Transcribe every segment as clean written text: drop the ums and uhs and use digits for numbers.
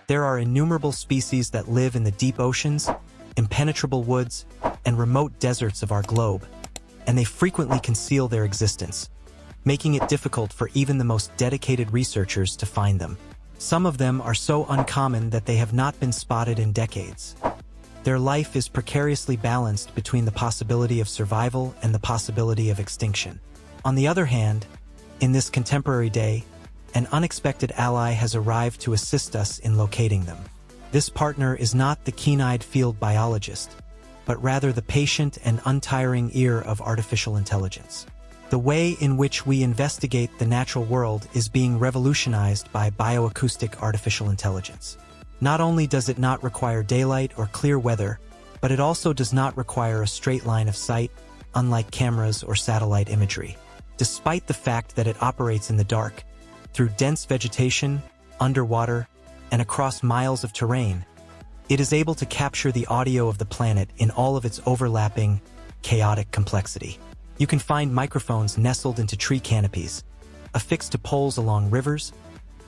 There are innumerable species that live in the deep oceans, impenetrable woods, and remote deserts of our globe, and they frequently conceal their existence, making it difficult for even the most dedicated researchers to find them. Some of them are so uncommon that they have not been spotted in decades. Their life is precariously balanced between the possibility of survival and the possibility of extinction. On the other hand, in this contemporary day, an unexpected ally has arrived to assist us in locating them. This partner is not the keen-eyed field biologist, but rather the patient and untiring ear of artificial intelligence. The way in which we investigate the natural world is being revolutionized by bioacoustic artificial intelligence. Not only does it not require daylight or clear weather, but it also does not require a straight line of sight, unlike cameras or satellite imagery. Despite the fact that it operates in the dark, through dense vegetation, underwater, and across miles of terrain, it is able to capture the audio of the planet in all of its overlapping, chaotic complexity. You can find microphones nestled into tree canopies, affixed to poles along rivers,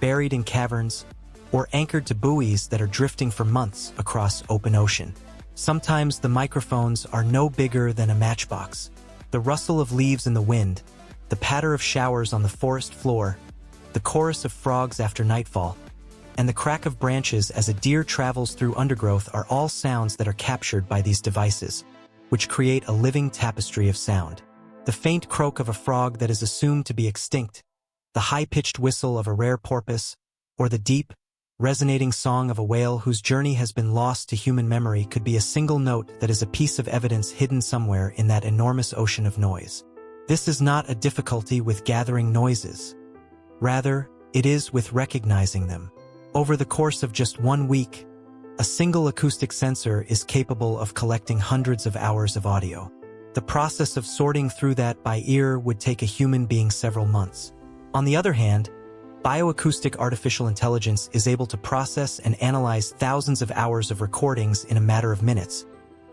buried in caverns, or anchored to buoys that are drifting for months across open ocean. Sometimes the microphones are no bigger than a matchbox. The rustle of leaves in the wind, the patter of showers on the forest floor, the chorus of frogs after nightfall, and the crack of branches as a deer travels through undergrowth are all sounds that are captured by these devices, which create a living tapestry of sound. The faint croak of a frog that is assumed to be extinct, the high-pitched whistle of a rare porpoise, or the deep, resonating song of a whale whose journey has been lost to human memory could be a single note that is a piece of evidence hidden somewhere in that enormous ocean of noise. This is not a difficulty with gathering noises. Rather, it is with recognizing them. Over the course of just 1 week, a single acoustic sensor is capable of collecting hundreds of hours of audio. The process of sorting through that by ear would take a human being several months. On the other hand, bioacoustic artificial intelligence is able to process and analyze thousands of hours of recordings in a matter of minutes,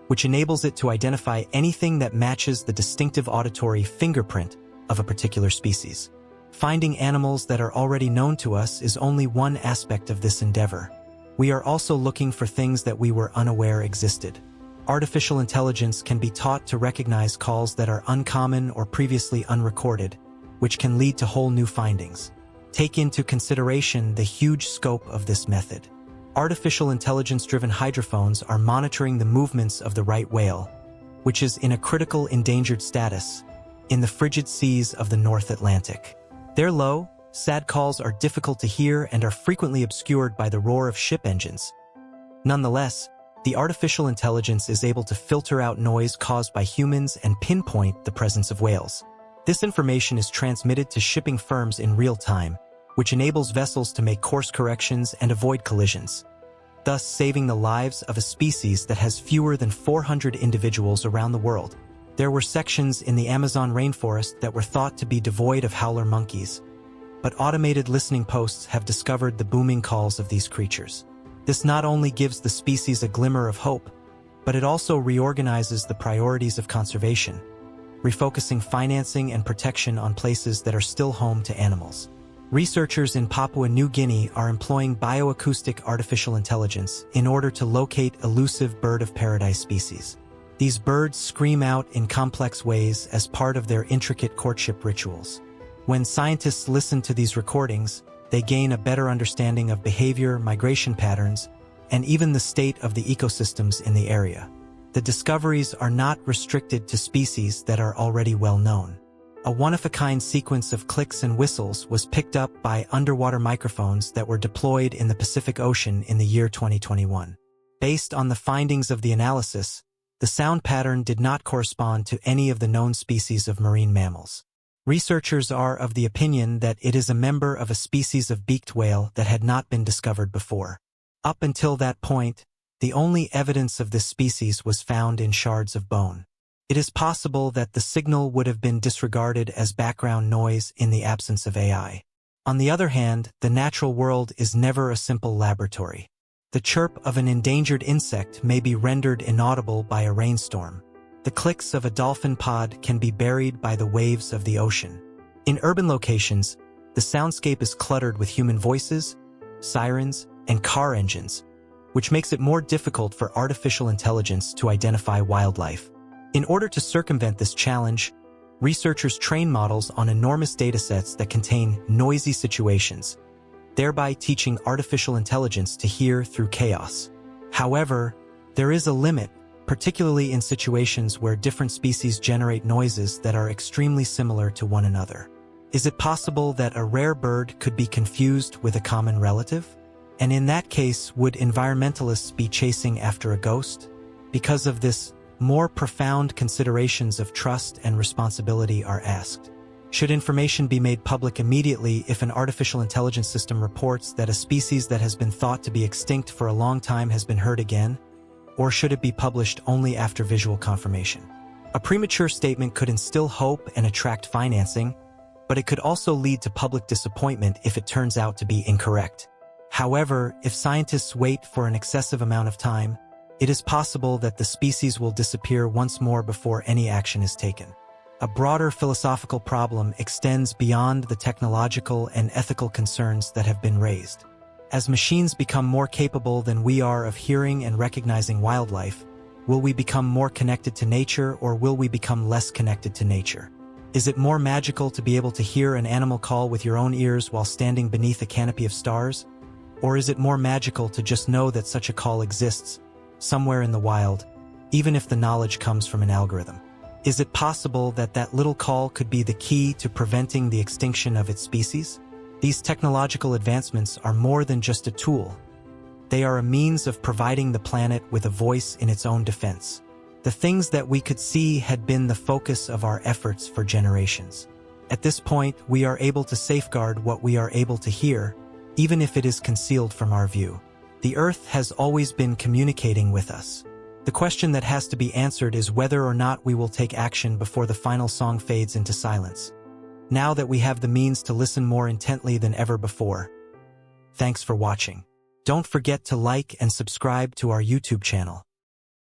which enables it to identify anything that matches the distinctive auditory fingerprint of a particular species. Finding animals that are already known to us is only one aspect of this endeavor. We are also looking for things that we were unaware existed. Artificial intelligence can be taught to recognize calls that are uncommon or previously unrecorded, which can lead to whole new findings. Take into consideration the huge scope of this method. Artificial intelligence-driven hydrophones are monitoring the movements of the right whale, which is in a critical endangered status, in the frigid seas of the North Atlantic. Their low, sad calls are difficult to hear and are frequently obscured by the roar of ship engines. Nonetheless, the artificial intelligence is able to filter out noise caused by humans and pinpoint the presence of whales. This information is transmitted to shipping firms in real time, which enables vessels to make course corrections and avoid collisions, thus saving the lives of a species that has fewer than 400 individuals around the world. There were sections in the Amazon rainforest that were thought to be devoid of howler monkeys, but automated listening posts have discovered the booming calls of these creatures. This not only gives the species a glimmer of hope, but it also reorganizes the priorities of conservation, refocusing financing and protection on places that are still home to animals. Researchers in Papua New Guinea are employing bioacoustic artificial intelligence in order to locate elusive bird of paradise species. These birds scream out in complex ways as part of their intricate courtship rituals. When scientists listen to these recordings, they gain a better understanding of behavior, migration patterns, and even the state of the ecosystems in the area. The discoveries are not restricted to species that are already well known. A one-of-a-kind sequence of clicks and whistles was picked up by underwater microphones that were deployed in the Pacific Ocean in the year 2021. Based on the findings of the analysis, the sound pattern did not correspond to any of the known species of marine mammals. Researchers are of the opinion that it is a member of a species of beaked whale that had not been discovered before. Up until that point, the only evidence of this species was found in shards of bone. It is possible that the signal would have been disregarded as background noise in the absence of AI. On the other hand, the natural world is never a simple laboratory. The chirp of an endangered insect may be rendered inaudible by a rainstorm. The clicks of a dolphin pod can be buried by the waves of the ocean. In urban locations, the soundscape is cluttered with human voices, sirens, and car engines, which makes it more difficult for artificial intelligence to identify wildlife. In order to circumvent this challenge, researchers train models on enormous datasets that contain noisy situations, thereby teaching artificial intelligence to hear through chaos. However, there is a limit, particularly in situations where different species generate noises that are extremely similar to one another. Is it possible that a rare bird could be confused with a common relative? And in that case, would environmentalists be chasing after a ghost? Because of this, more profound considerations of trust and responsibility are asked. Should information be made public immediately if an artificial intelligence system reports that a species that has been thought to be extinct for a long time has been heard again? Or should it be published only after visual confirmation? A premature statement could instill hope and attract financing, but it could also lead to public disappointment if it turns out to be incorrect. However, if scientists wait for an excessive amount of time, it is possible that the species will disappear once more before any action is taken. A broader philosophical problem extends beyond the technological and ethical concerns that have been raised. As machines become more capable than we are of hearing and recognizing wildlife, will we become more connected to nature, or will we become less connected to nature? Is it more magical to be able to hear an animal call with your own ears while standing beneath a canopy of stars? Or is it more magical to just know that such a call exists, somewhere in the wild, even if the knowledge comes from an algorithm? Is it possible that that little call could be the key to preventing the extinction of its species? These technological advancements are more than just a tool. They are a means of providing the planet with a voice in its own defense. The things that we could see had been the focus of our efforts for generations. At this point, we are able to safeguard what we are able to hear, even if it is concealed from our view. The Earth has always been communicating with us. The question that has to be answered is whether or not we will take action before the final song fades into silence. Now that we have the means to listen more intently than ever before. Thanks for watching. Don't forget to like and subscribe to our YouTube channel.